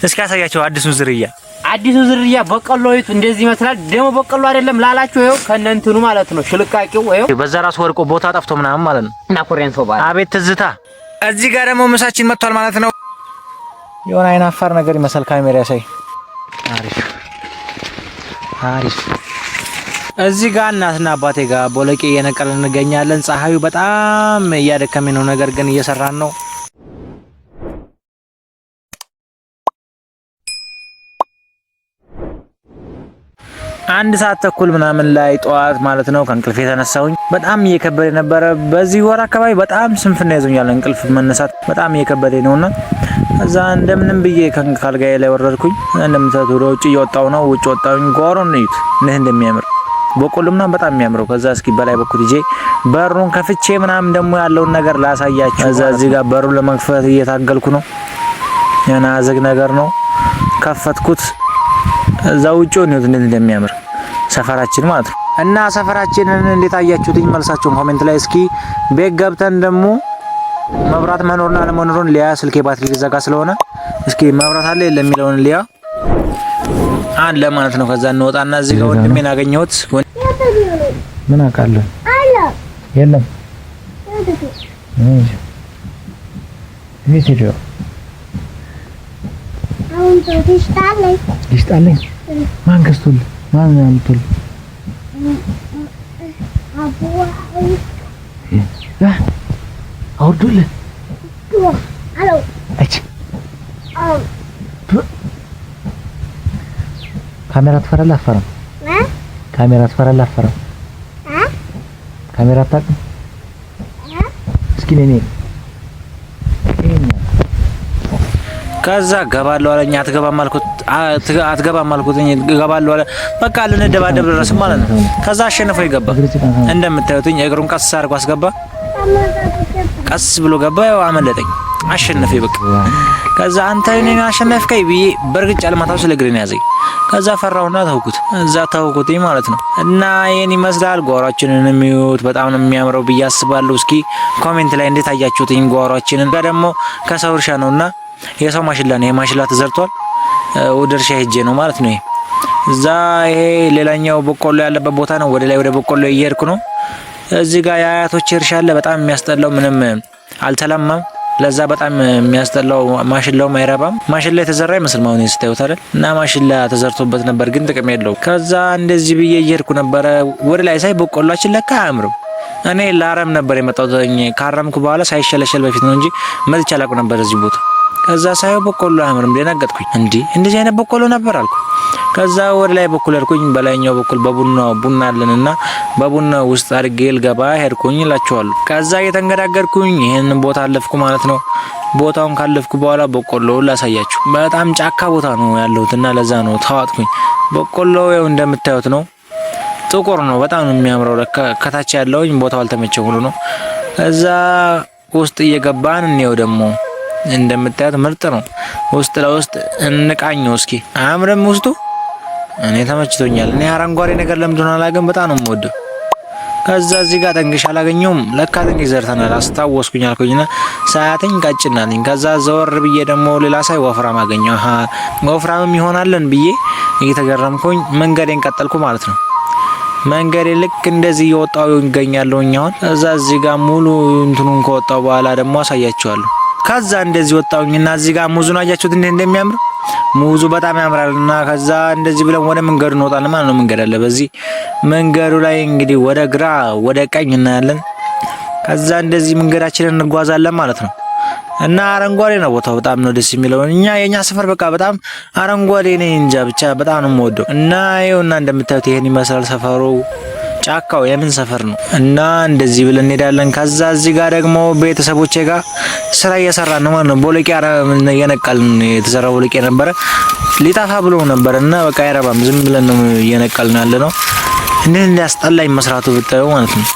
እስኪ ያሳያቸው አዲሱ ዝርያ በቀሎይቱ እንደዚህ ይመስላል። ደሞ በቀሎ አይደለም ላላችሁ ይኸው ከነንትኑ ማለት ነው። ሽልቃቂው ይኸው በዛ ራሱ ወርቆ ቦታ ጠፍቶ ምናምን ማለት ነው። እና ኮሬንቶ ባል አቤት ትዝታ። እዚህ ጋር ደግሞ ምሳችን መጥቷል ማለት ነው። የሆነ አይናፋር ነገር ይመስል ካሜራ ያሳይ። አሪፍ እዚህ ጋር እናትና አባቴ ጋር ቦለቄ እየነቀልን እንገኛለን። ፀሐዩ በጣም እያደከመኝ ነው፣ ነገር ግን እየሰራን ነው። አንድ ሰዓት ተኩል ምናምን ላይ ጧት ማለት ነው ከእንቅልፍ የተነሳሁኝ። በጣም እየከበደ ነበረ። በዚህ ወር አካባቢ በጣም ስንፍና ይዞኛል። እንቅልፍ መነሳት በጣም እየከበደ ነውና እዛ እንደምንም ብዬ ካልጋዬ ላይ ወረድኩኝ። እንደምታዩት ወደ ውጭ እየወጣሁ ነው። ውጭ ወጣሁኝ። ጓሮን እዩት እንዴት እንደሚያምር በቆሎምና በጣም የሚያምረው። ከዛ እስኪ በላይ በኩል ይዤ በሩን ከፍቼ ምናምን ደግሞ ያለውን ነገር ላሳያችሁ። እዛ እዚህ ጋር በሩን ለመክፈት እየታገልኩ ነው። የሆነ አዘግ ነገር ነው። ከፈትኩት። እዛ ውጭው ነው እንዴት እንደሚያምር ሰፈራችን ማለት ነው። እና ሰፈራችንን እንዴት አያችሁትኝ? መልሳችሁን ኮሜንት ላይ እስኪ። ቤት ገብተን ደግሞ መብራት መኖርና አለመኖሩን ሊያ ስልኬ ባትሪ ሊዘጋ ስለሆነ እስኪ መብራት አለ የለም የሚለውን ሊያ አለ ማለት ነው። ከዛ እንወጣና እዚህ ጋር ወንድሜን አገኘሁት። ምን አውቃለሁ አለ የለም ቪዲዮ አሁን ይስጣለኝ ማን ገዝቶልህ ማን ያምጡልህ አቡዋ አውርዱልህ አሎ እቺ ካሜራ ትፈራለህ አትፈራም? ካሜራ ትፈራለህ አትፈራም? ካሜራ አታውቅም? እስኪ ነኝ ከዛ ገባለሁ አለኝ። አትገባም አልኩት ገባለሁ አለ። በቃ ልንደባደብ ድረስ ማለት ነው። ከዛ አሸነፈው ይገባ። እንደምታዩትኝ እግሩን ቀስ አድርጎ አስገባ። ቀስ ብሎ ገባ። ያው አመለጠኝ። አሸነፈኝ በቃ። ከዛ አንተ እኔን አሸነፍከኝ ብዬ በርግጫ ለማታው ስለግሬን ያዘኝ። ከዛ ፈራውና ተውኩት ማለት ነው። እና ይሄን ይመስላል ጓሯችንን የሚዩት በጣም ነው የሚያምረው ብዬ አስባለሁ። እስኪ ኮሜንት ላይ እንዴት አያችሁትኝ ጓሯችንን? ደግሞ ከሰው እርሻ ነውና የሰው ማሽላ ነው። የማሽላ ተዘርቷል። ወደ እርሻ ሄጄ ነው ማለት ነው። እዛ ይሄ ሌላኛው በቆሎ ያለበት ቦታ ነው። ወደ ላይ ወደ በቆሎ እየሄድኩ ነው። እዚህ ጋር የአያቶች እርሻ አለ። በጣም የሚያስጠላው ምንም አልተለማም። ለዛ በጣም የሚያስጠላው ማሽላው አይረባም። ማሽላ የተዘራ ይመስል ማውን ይስታዩት አይደል? እና ማሽላ ተዘርቶበት ነበር ግን ጥቅም የለውም። ከዛ እንደዚህ ብዬ እየሄድኩ ነበረ። ወደ ላይ ሳይ በቆሏችን ለካ አያምርም። እኔ ላረም ነበር የመጣሁት። ካረምኩ በኋላ ሳይሸለሸል በፊት ነው እንጂ መጥቼ አላውቅም ነበር እዚህ ቦታ። ከዛ ሳይው በቆሎ አያምርም ደነገጥኩኝ። እንደዚህ አይነት በቆሎ ነበር አልኩ። ከዛ ወደ ላይ በኩል ሄድኩኝ። በላይኛው በኩል ቡና አለንና በቡና ውስጥ አድርጌ ልገባ ሄድኩኝ እላችኋለሁ። ከዛ እየተንገዳገድኩኝ ይሄንን ቦታ አለፍኩ ማለት ነው። ቦታውን ካለፍኩ በኋላ በቆሎውን ላሳያችሁ። በጣም ጫካ ቦታ ነው ያለሁትና ለዛ ነው ተዋጥኩኝ። በቆሎው ያው እንደምታዩት ነው። ጥቁር ነው። በጣም ነው የሚያምረው። ከታች ያለውኝ ቦታው አልተመቸም ሁሉ ነው። ከዛ ውስጥ እየገባን እንየው ደግሞ እንደምታዩት ምርጥ ነው። ውስጥ ለውስጥ እንቃኘው እስኪ። አያምርም ውስጡ? እኔ ተመችቶኛል። እኔ አረንጓዴ ነገር ለምንድን ነው አላገም በጣም ነው የምወደው። ከዛ እዚህ ጋር ጠንግሽ አላገኘውም። ለካ ጠንግሽ ዘርተናል አስታወስኩኝ አልኩኝና ሳያተኝ ቀጭናልኝ። ከዛ ዘወር ብዬ ደግሞ ሌላ ሳይ ወፍራም አገኘው። ወፍራምም ይሆናልን ብዬ እየተገረምኩኝ መንገዴን ቀጠልኩ ማለት ነው። መንገዴ ልክ እንደዚህ እየወጣው ይገኛለሁኝ አሁን። ከዛ እዚህ ጋር ሙሉ እንትኑን ከወጣው በኋላ ደግሞ አሳያችኋለሁ። ከዛ እንደዚህ ወጣውኝና እዚህ ጋር ሙዙን አያችሁት እንዴት እንደሚያምር ሙዙ በጣም ያምራልና ከዛ እንደዚህ ብለን ወደ መንገዱ እንወጣለን ማለት ነው። መንገድ አለ። በዚህ መንገዱ ላይ እንግዲህ ወደ ግራ ወደ ቀኝ እናያለን። ከዛ እንደዚህ መንገዳችንን እንጓዛለን ማለት ነው። እና አረንጓዴ ነው ቦታው። በጣም ነው ደስ የሚለው። የኛ ሰፈር በቃ በጣም አረንጓዴ ነው። እንጃ ብቻ በጣም ነው የምወደው። እና ይኸውና እንደምታዩት ይሄን ይመስላል ሰፈሩ። ጫካው የምን ሰፈር ነው? እና እንደዚህ ብለን እንሄዳለን። ከዛ እዚህ ጋር ደግሞ ቤተሰቦቼ ጋር ስራ እየሰራን ነው ማለት ነው። ቦለቄ እየነቀልን የተዘራ ቦለቄ ነበረ ሊጣፋ ብሎ ነበር እና በቃ አይረባም። ዝም ብለን ነው እየነቀልን ያለ ነው። እንዴት እንዲያስጠላኝ መስራቱ ብታዩ ማለት ነው።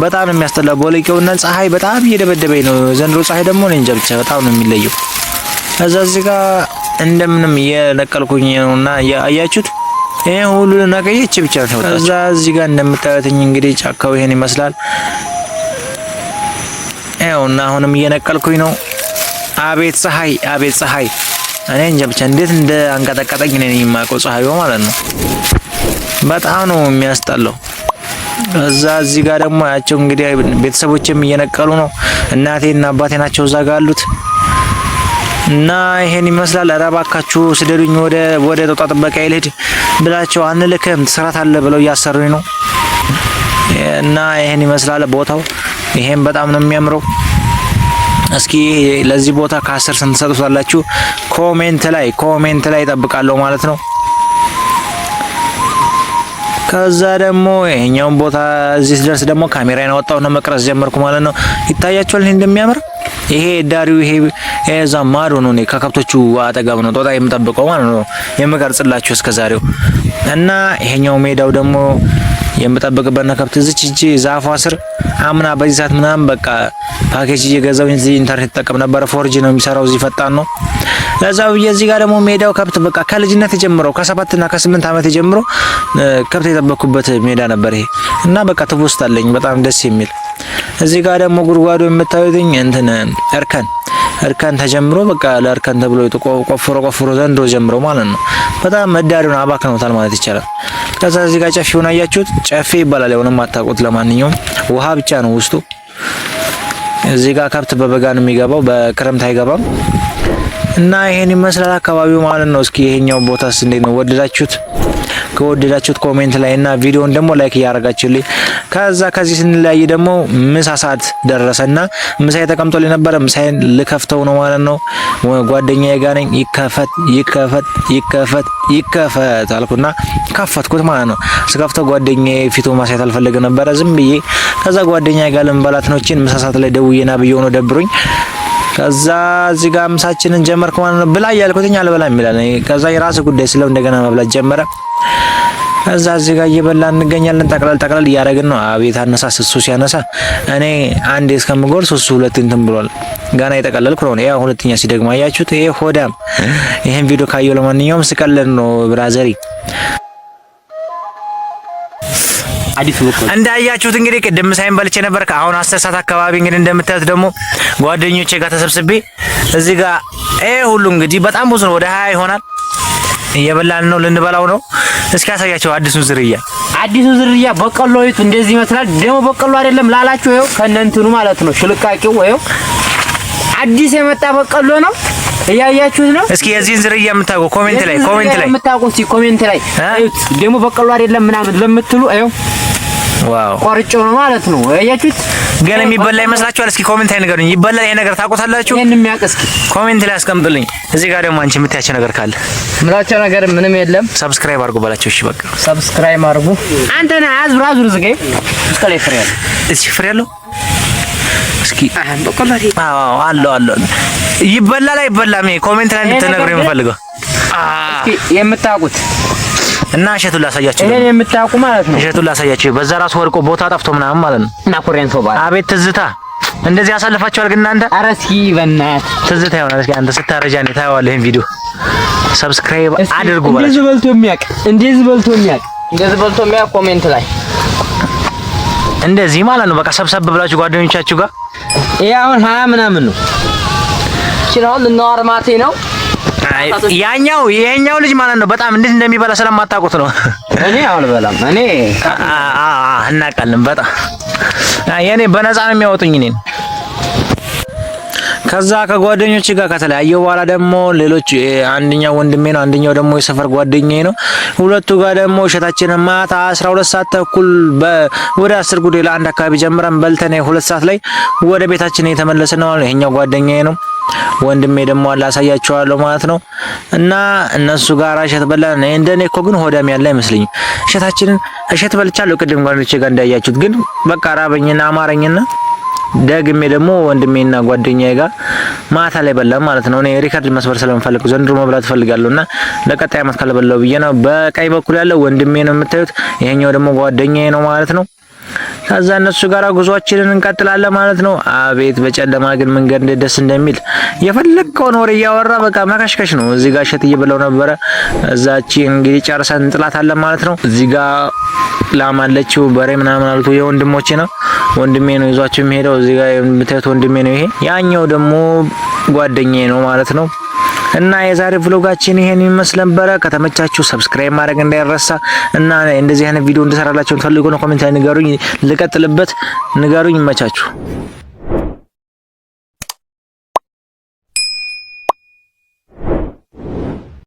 በጣም ነው የሚያስጠላው ቦለቄውና ፀሐይ በጣም እየደበደበኝ ነው። ዘንድሮ ፀሐይ ደግሞ እኔ እንጃ ብቻ በጣም ነው የሚለየው። ከዛ እዚህ ጋር እንደምንም እየነቀልኩኝ ነውና አያችሁት ይሄ ሁሉ ነገየች ብቻ ነው። ከዛ እዚህ ጋር እንደምታዩትኝ እንግዲህ ጫካው ይሄን ይመስላል። ይኸውና አሁንም እየነቀልኩኝ ነው። አቤት ፀሐይ እኔ እንጃ ብቻ እንዴት እንደ አንቀጠቀጠኝ ነኝ የማውቀው ፀሐዩ ማለት ነው። በጣም ነው የሚያስጠላው። እዚህ ጋር ደግሞ ያቸው እንግዲህ ቤተሰቦችም እየነቀሉ ነው። እናቴና አባቴ ናቸው እዛ ጋር አሉት እና ይሄን ይመስላል። ኧረ እባካችሁ ስደዱኝ፣ ወደ ጦጣ ጥበቃ ይልሄድ ብላቸው አንልክም ትስራት አለ ብለው እያሰሩኝ ነው። እና ይሄን ይመስላል ቦታው። ይሄን በጣም ነው የሚያምረው። እስኪ ለዚህ ቦታ ከ10 ስንት ሰጡታላችሁ? ኮሜንት ላይ እጠብቃለሁ ማለት ነው። ከዛ ደግሞ ይሄኛውን ቦታ እዚህ ድረስ ደግሞ ካሜራዬን አወጣው ነው መቅረጽ ጀመርኩ ማለት ነው። ይታያችኋል ይሄ እንደሚያምር። ይሄ ዳሪው ይሄ እዛ ማዶ ነው። እኔ ከከብቶቹ አጠገብ ነው ጦጣ የምጠብቀው ማለት ነው የምቀርጽላችሁ እስከዛሬው። እና ይሄኛው ሜዳው ደግሞ የምጠብቅበት ነው ከብት እዚች እጂ ዛፏ ስር አምና በዚህ ሰዓት ምናምን በቃ ፓኬጅ እየገዛው እዚህ ኢንተርኔት ተጠቀም ነበር። ፎርጂ ነው የሚሰራው እዚህ ፈጣን ነው። ለዛው እዚህ ጋር ደግሞ ሜዳው ከብት በቃ ከልጅነት ጀምሮ ከ7 እና ከ8 ዓመት ጀምሮ ከብት የጠበቅኩበት ሜዳ ነበር ይሄ። እና በቃ ትውስታለኝ በጣም ደስ የሚል። እዚህ ጋር ደግሞ ጉድጓዱ የምታዩትኝ እንትን እርከን ተጀምሮ በቃ ለእርከን ተብሎ ቆፍሮ ዘንድሮ ጀምሮ ማለት ነው። በጣም መዳሪውን አባክነውታል ማለት ይቻላል። ከዛ እዚህ ጋር ጨፌውን አያችሁት? ጨፌ ይባላል። የሆነም አታውቁት። ለማንኛውም ውሃ ብቻ ነው ውስጡ። እዚህ ጋር ከብት በበጋ ነው የሚገባው፣ በክረምት አይገባም። እና ይሄን ይመስላል አካባቢው ማለት ነው። እስኪ ይሄኛው ቦታስ እንዴት ነው? ወደዳችሁት? ከወደዳችሁት ኮሜንት ላይ እና ቪዲዮን ደግሞ ላይክ እያደረጋችሁልኝ። ከዚህ ስንለያይ ደግሞ ምሳ ሰዓት ደረሰና ምሳዬ ተቀምጦልኝ ነበረ። ምሳዬን ልከፍተው ነው ማለት ነው። ጓደኛዬ ጋር ነኝ። ይከፈት አልኩና ከፈትኩት ማለት ነው። ስከፍተው ጓደኛዬ ፊቱ ማሳየት አልፈለገ ነበረ ዝም ብዬ። ከዛ ጓደኛዬ ጋር ልንበላት ነው እቺን ምሳ ሰዓት ላይ ደውዬና ብዬው ነው ደብሮኝ። ከዛ እዚህ ጋር ምሳችንን ጀመርኩ ማለት ነው። ብላ እያልኩትኝ አልበላም ይላል። ከዛ የራስ ጉዳይ ስለው እንደገና መብላት ጀመረ። ከዛ እዚህ ጋር እየበላን እንገኛለን። ጠቅላል እያደረግን ነው። አቤት አነሳስ እሱ ሲያነሳ እኔ አንዴ እስከምጎርስ እሱ ሁለት እንትን ብሏል። ጋና የጠቀለልኩ ነው። ያው ሁለተኛ ሲደግማ አያችሁት? ይሄ ሆዳም ይሄን ቪዲዮ ካየው ለማንኛውም ስቀለል ነው ብራዘሪ። እንዳያችሁት እንግዲህ ቅድም ምሳዬን በልቼ ነበር። አሁን 10 ሰዓት አካባቢ እንግዲህ እንደምታዩት ደግሞ ጓደኞቼ ጋር ተሰብስቤ እዚህ ጋር ሁሉ እንግዲህ በጣም ብዙ ነው፣ ወደ 20 ይሆናል። እየበላን ነው፣ ልንበላው ነው። እስኪ ያሳያቸው አዲሱ ዝርያ በቀሎይቱ እንደዚህ ይመስላል። ደግሞ በቀሎ አይደለም ላላችሁ ይኸው ከነንትኑ ማለት ነው። ሽልቃቂው ይኸው አዲስ የመጣ በቀሎ ነው። እያያችሁት ነው። እስኪ የዚህን ዝርያ የምታውቁ ኮሜንት ላይ የምታውቁ እስኪ ኮሜንት ላይ ደግሞ በቀሎ አይደለም ምናምን ለምትሉ ይኸው ዋው ቆርጮ ነው ማለት ነው። እያያችሁት ግን የሚበላ ይመስላችኋል? እስኪ ኮሜንት ላይ ንገሩኝ። ይበላል ይሄ ነገር ታውቁታላችሁ? ይሄን የሚያውቅ እስኪ ኮሜንት ላይ አስቀምጡልኝ። እዚህ ጋር ደግሞ አንቺ የምታያቸው ነገር ካለ ምላቸው ነገር ምንም የለም። ሰብስክራይብ አድርጉ በላቸው። እሺ በቃ ሰብስክራይብ አድርጉ። አንተ ነህ አዝብራዙር ዝገይ እስከ ላይ ፍሬ ያለው እዚህ ፍሬ ያለው እስኪ በቀላሪ አለው ይበላል አይበላም? ኮሜንት ላይ እንድትነግሩ የምፈልገው እስኪ የምታውቁት እና እሸቱን ላሳያችሁ። ይሄን የምታውቁ ማለት ነው። እሸቱን ላሳያችሁ። በዛ ራሱ ወርቆ ቦታ ጠፍቶ ምናምን ማለት ነው። እና ኮሬንቶ ባል አቤት ትዝታ እንደዚህ ያሳልፋችኋል ግን እናንተ። ኧረ እስኪ በእናትህ ትዝታ ይሆናል። እስኪ አንተ ስታረጃ ነው ታየዋለህ። ይሄን ቪዲዮ ሰብስክራይብ አድርጉ ማለት እንደዚህ በልቶ የሚያውቅ ኮሜንት ላይ እንደዚህ ማለት ነው። በቃ ሰብሰብ ብላችሁ ጓደኞቻችሁ ጋር ይሄ አሁን 20 ምናምን ነው። ይችላል ለኖርማቴ ነው። ይሄኛው ልጅ ማለት ነው። በጣም እንዴት እንደሚበላ ስለማታውቁት ነው። እኔ አልበላም። እኔ እናውቃለን በጣም የኔ በነፃ ነው የሚያወጡኝ እኔን። ከዛ ከጓደኞች ጋር ከተለያየው በኋላ ደግሞ ሌሎች አንደኛው ወንድሜ ነው፣ አንደኛው ደግሞ የሰፈር ጓደኛዬ ነው። ሁለቱ ጋር ደግሞ እሸታችንን ማታ 12 ሰዓት ተኩል ወደ 10 ጉዳይ ለአንድ አካባቢ ጀምረን በልተን 2 ሰዓት ላይ ወደ ቤታችን የተመለስን ነው። ይሄኛው ጓደኛዬ ነው። ወንድሜ ደግሞ አላሳያቸዋለሁ ማለት ነው። እና እነሱ ጋር እሸት በላን። እንደኔ እኮ ግን ሆዳም ያለ አይመስልኝም። እሸት በልቻለሁ ቅድም ጓደኞቼ ጋር እንዳያችሁት። ግን በቃ ራበኝና አማረኝና ደግሜ ደግሞ ወንድሜና ጓደኛዬ ጋር ማታ ላይ በላን ማለት ነው። እኔ ሪከርድ መስበር ስለምፈልግ ዘንድሮ መብላት ፈልጋለሁና ለቀጣይ አመት ካልበላው ብዬ ነው። በቀኝ በኩል ያለው ወንድሜ ነው የምታዩት። ይሄኛው ደግሞ ጓደኛዬ ነው ማለት ነው። ከዛ እነሱ ጋር ጉዟችንን እንቀጥላለን ማለት ነው። አቤት በጨለማ ግን መንገድ እንዴት ደስ እንደሚል የፈለከውን ወሬ እያወራ በቃ መከሽከሽ ነው። እዚህ ጋር እሸት እየበላው ነበረ። እዛቺ እንግዲህ ጨርሰን እንጥላታለን ማለት ነው። እዚህ ጋር ላም አለችው በሬ ምናምን አልኩ። የወንድሞቼ ነው፣ ወንድሜ ነው ይዟቸው የሚሄደው። እዚህ ጋር የምታዩት ወንድሜ ነው። ይሄ ያኛው ደግሞ ጓደኛዬ ነው ማለት ነው። እና የዛሬ ቭሎጋችን ይሄን ይመስል ነበር። ከተመቻችሁ ሰብስክራይብ ማድረግ እንዳይረሳ እና እንደዚህ አይነት ቪዲዮ እንድሰራላችሁ ፈልጉ ነው ኮሜንት ላይ ንገሩኝ። ልቀጥልበት ንገሩኝ። ይመቻችሁ።